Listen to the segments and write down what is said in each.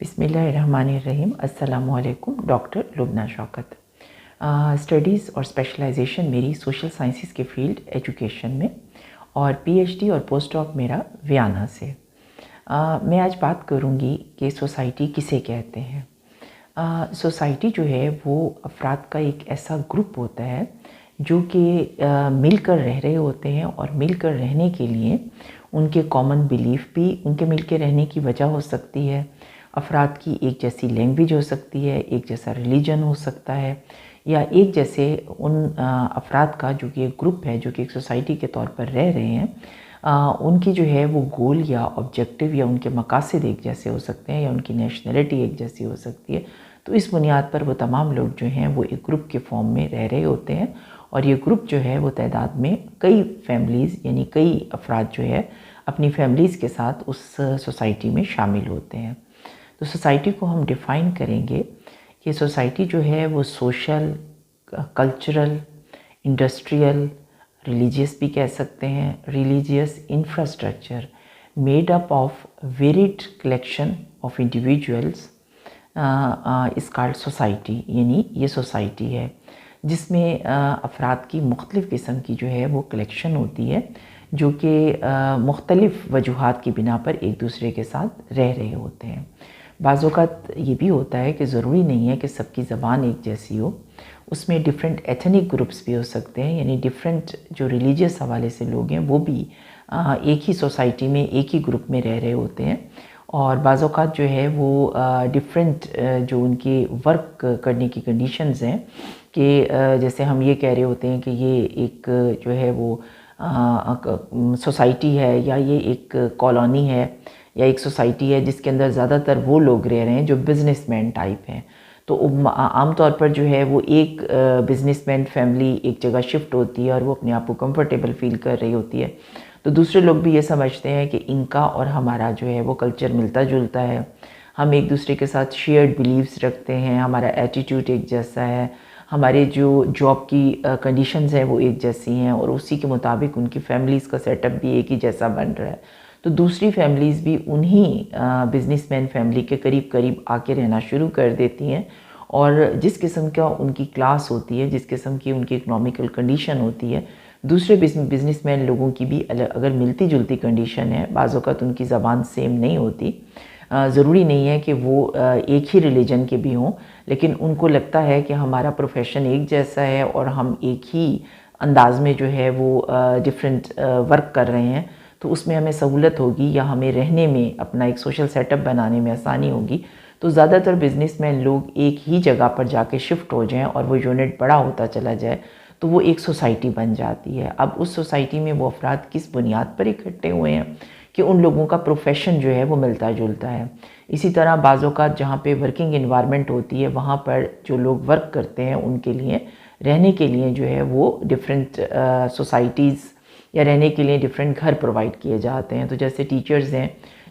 बिस्मिल्लाहिर्रहमानिर्रहीम। अस्सलामुअलैकुम। Doctor Lubna Shaukat. Studies और स्पेशलाइजेशन मेरी सोशल साइंसेस के फील्ड एजुकेशन में और पीएचडी और पोस्ट डॉक मेरा वियना से। मैं आज बात करूंगी कि सोसाइटी किसे कहते हैं। सोसाइटी जो है वो अफराद का एक ऐसा ग्रुप होता है जो कि मिलकर रह रहे होते हैं और मिलकर रहने के लिए उनके कॉमन बिलीफ भी उनके मिलकर रहने की वजह हो सकती है। अफराद की एक जैसी लैंग्वेज हो सकती है, एक जैसा रिलीजन हो सकता है, या एक जैसे उन अफराद का जो कि एक ग्रुप है जो कि एक सोसाइटी के तौर पर रह रहे हैं, उनकी जो है वो गोल या ऑब्जेक्टिव या उनके मकासद एक जैसे हो सकते हैं या उनकी नेशनलिटी एक जैसी हो सकती है। तो इस बुनियाद पर वो तमाम लोग जो हैं वो एक ग्रुप के फॉर्म में रह रहे होते हैं और ये ग्रुप जो है वो तादाद में कई फैमिलीज़ यानी कई अफराद जो है अपनी फैमिलीज़ के साथ उस सोसाइटी में शामिल होते हैं। तो सोसाइटी को हम डिफ़ाइन करेंगे कि सोसाइटी जो है वो सोशल, कल्चरल, इंडस्ट्रियल, रिलीजियस भी कह सकते हैं, religious infrastructure made up of varied collection of individuals इस कॉल्ड सोसाइटी। यानी ये सोसाइटी है जिसमें अफराद की मुख्तलिफ़ किस्म की जो है वो कलेक्शन होती है जो कि मुख्तलिफ़ वजूहात की बिना पर एक दूसरे के साथ रह रहे होते हैं। बाज़ औक़ात ये भी होता है कि ज़रूरी नहीं है कि सबकी ज़बान एक जैसी हो, उसमें डिफरेंट एथनिक ग्रुप्स भी हो सकते हैं, यानी डिफरेंट जो रिलीजियस हवाले से लोग हैं वो भी एक ही सोसाइटी में एक ही ग्रुप में रह रहे होते हैं। और बाज़ औक़ात जो है वो डिफरेंट जो उनके वर्क करने की कंडीशंस हैं कि जैसे हम ये कह रहे होते हैं कि ये एक जो है वो सोसाइटी है या ये एक कॉलोनी है या एक सोसाइटी है जिसके अंदर ज़्यादातर वो लोग रह रहे हैं जो बिज़नेसमैन टाइप हैं। तो आम तौर पर जो है वो एक बिज़नेसमैन फैमिली एक जगह शिफ्ट होती है और वो अपने आप को कंफर्टेबल फील कर रही होती है, तो दूसरे लोग भी ये समझते हैं कि इनका और हमारा जो है वो कल्चर मिलता जुलता है, हम एक दूसरे के साथ शेयर्ड बिलीव्स रखते हैं, हमारा एटीट्यूड एक जैसा है, हमारे जो जॉब की कंडीशंस हैं वो एक जैसी हैं और उसी के मुताबिक उनकी फैमिलीज़ का सेटअप भी एक ही जैसा बन रहा है। तो दूसरी फैमिलीज़ भी उन्हीं बिजनेसमैन फैमिली के करीब करीब आके रहना शुरू कर देती हैं और जिस किस्म का उनकी क्लास होती है, जिस किस्म की उनकी इकनॉमिकल कंडीशन होती है, दूसरे बिजनेसमैन लोगों की भी अगर मिलती जुलती कंडीशन है, बाज़ औक़ात उनकी ज़बान सेम नहीं होती, ज़रूरी नहीं है कि वो एक ही रिलीजन के भी हों, लेकिन उनको लगता है कि हमारा प्रोफेशन एक जैसा है और हम एक ही अंदाज में जो है वो डिफरेंट वर्क कर रहे हैं, तो उसमें हमें सहूलत होगी या हमें रहने में अपना एक सोशल सेटअप बनाने में आसानी होगी। तो ज़्यादातर बिजनेसमैन लोग एक ही जगह पर जाके शिफ्ट हो जाएं और वो यूनिट बड़ा होता चला जाए तो वो एक सोसाइटी बन जाती है। अब उस सोसाइटी में वो अफराद किस बुनियाद पर इकट्ठे हुए हैं कि उन लोगों का प्रोफेशन जो है वो मिलता जुलता है। इसी तरह बाज़ औक़ात जहाँ पे वर्किंग एनवायरनमेंट होती है वहाँ पर जो लोग वर्क करते हैं उनके लिए रहने के लिए जो है वो डिफरेंट सोसाइटीज़ या रहने के लिए डिफरेंट घर प्रोवाइड किए जाते हैं। तो जैसे टीचर्स हैं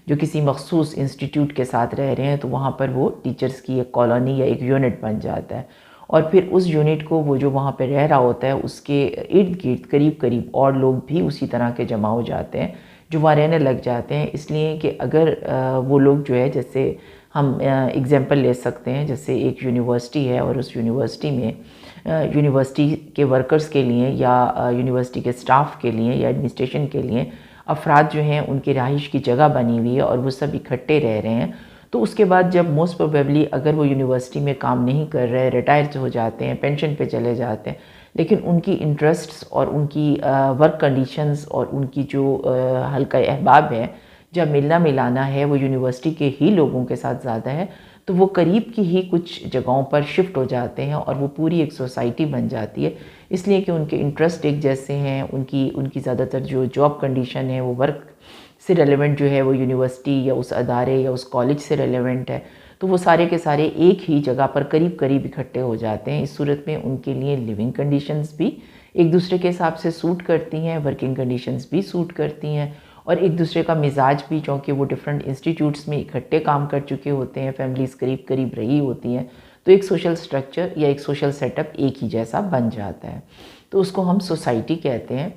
जो किसी मखसूस इंस्टीट्यूट के साथ रह रहे हैं तो वहाँ पर वो टीचर्स की एक कॉलोनी या एक यूनिट बन जाता है और फिर उस यूनिट को वो जो वहाँ पे रह रहा होता है उसके इर्द गिर्द करीब करीब और लोग भी उसी तरह के जमा हो जाते हैं जो वहाँ रहने लग जाते हैं। इसलिए कि अगर वो लोग जो है, जैसे हम एग्ज़ाम्पल ले सकते हैं, जैसे एक यूनिवर्सिटी है और उस यूनिवर्सिटी में यूनिवर्सिटी के वर्कर्स के लिए या यूनिवर्सिटी के स्टाफ के लिए या एडमिनिस्ट्रेशन के लिए अफराद जो हैं उनकी रहाइश की जगह बनी हुई है और वो सब इकट्ठे रह रहे हैं। तो उसके बाद जब मोस्ट प्रोबेबली अगर वो यूनिवर्सिटी में काम नहीं कर रहे, रिटायर हो जाते हैं, पेंशन पे चले जाते हैं, लेकिन उनकी इंटरेस्ट्स और उनकी वर्क कंडीशंस और उनकी जो हल्का अहबाब है, जब मिलना मिलाना है वो यूनिवर्सिटी के ही लोगों के साथ ज़्यादा है, तो वो करीब की ही कुछ जगहों पर शिफ्ट हो जाते हैं और वो पूरी एक सोसाइटी बन जाती है। इसलिए कि उनके इंटरेस्ट एक जैसे हैं, उनकी ज़्यादातर जो जॉब कंडीशन है वो वर्क से रेलेवेंट जो है वो यूनिवर्सिटी या उस अदारे या उस कॉलेज से रेलेवेंट है, तो वो सारे के सारे एक ही जगह पर करीब करीब इकट्ठे हो जाते हैं। इस सूरत में उनके लिए लिविंग कंडीशंस भी एक दूसरे के हिसाब से सूट करती हैं, वर्किंग कंडीशंस भी सूट करती हैं और एक दूसरे का मिजाज भी, चूँकि वो डिफरेंट इंस्टीट्यूट्स में इकट्ठे काम कर चुके होते हैं, फैमिलीज़ करीब करीब रही होती हैं, तो एक सोशल स्ट्रक्चर या एक सोशल सेटअप एक ही जैसा बन जाता है। तो उसको हम सोसाइटी कहते हैं,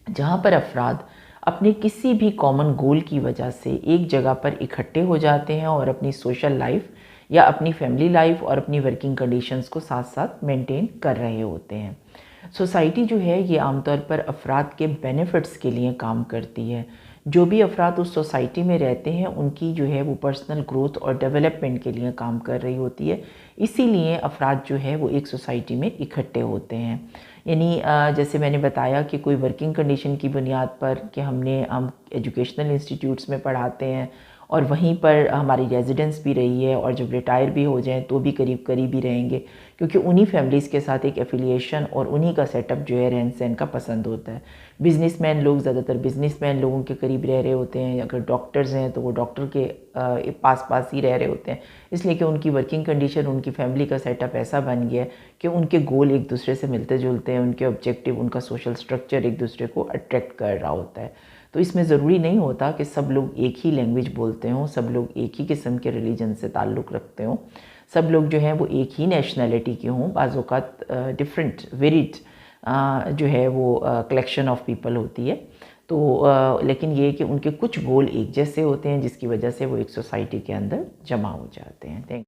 जहाँ पर अफराद अपने किसी भी कॉमन गोल की वजह से एक जगह पर इकट्ठे हो जाते हैं और अपनी सोशल लाइफ या अपनी फैमिली लाइफ और अपनी वर्किंग कंडीशंस को साथ साथ मेंटेन कर रहे होते हैं। सोसाइटी जो है ये आमतौर पर अफराद के बेनिफिट्स के लिए काम करती है। जो भी अफराद उस सोसाइटी में रहते हैं उनकी जो है वो पर्सनल ग्रोथ और डेवलपमेंट के लिए काम कर रही होती है। इसीलिए अफराद जो है वो एक सोसाइटी में इकट्ठे होते हैं। यानी जैसे मैंने बताया कि कोई वर्किंग कंडीशन की बुनियाद पर कि हम एजुकेशनल इंस्टीट्यूट्स में पढ़ाते हैं और वहीं पर हमारी रेजिडेंस भी रही है, और जब रिटायर भी हो जाएं तो भी करीब करीब ही रहेंगे, क्योंकि उन्हीं फैमिलीज़ के साथ एक एफिलिएशन और उन्हीं का सेटअप जो है रहन सहन का पसंद होता है। बिजनेसमैन लोग ज़्यादातर बिजनेसमैन लोगों के करीब रह रहे होते हैं, अगर डॉक्टर्स हैं तो वो डॉक्टर के पास पास ही रह रहे होते हैं, इसलिए कि उनकी वर्किंग कंडीशन, उनकी फैमिली का सेटअप ऐसा बन गया है कि उनके गोल एक दूसरे से मिलते जुलते हैं, उनके ऑब्जेक्टिव, उनका सोशल स्ट्रक्चर एक दूसरे को अट्रैक्ट कर रहा होता है। तो इसमें ज़रूरी नहीं होता कि सब लोग एक ही लैंग्वेज बोलते हों, सब लोग एक ही किस्म के रिलीजन से ताल्लुक़ रखते हों, सब लोग जो हैं वो एक ही नेशनैलिटी के हों। बाज़ औक़ात डिफरेंट वेरिड जो है वो कलेक्शन ऑफ पीपल होती है। तो लेकिन ये कि उनके कुछ गोल एक जैसे होते हैं, जिसकी वजह से वो एक सोसाइटी के अंदर जमा हो जाते हैं। थैंक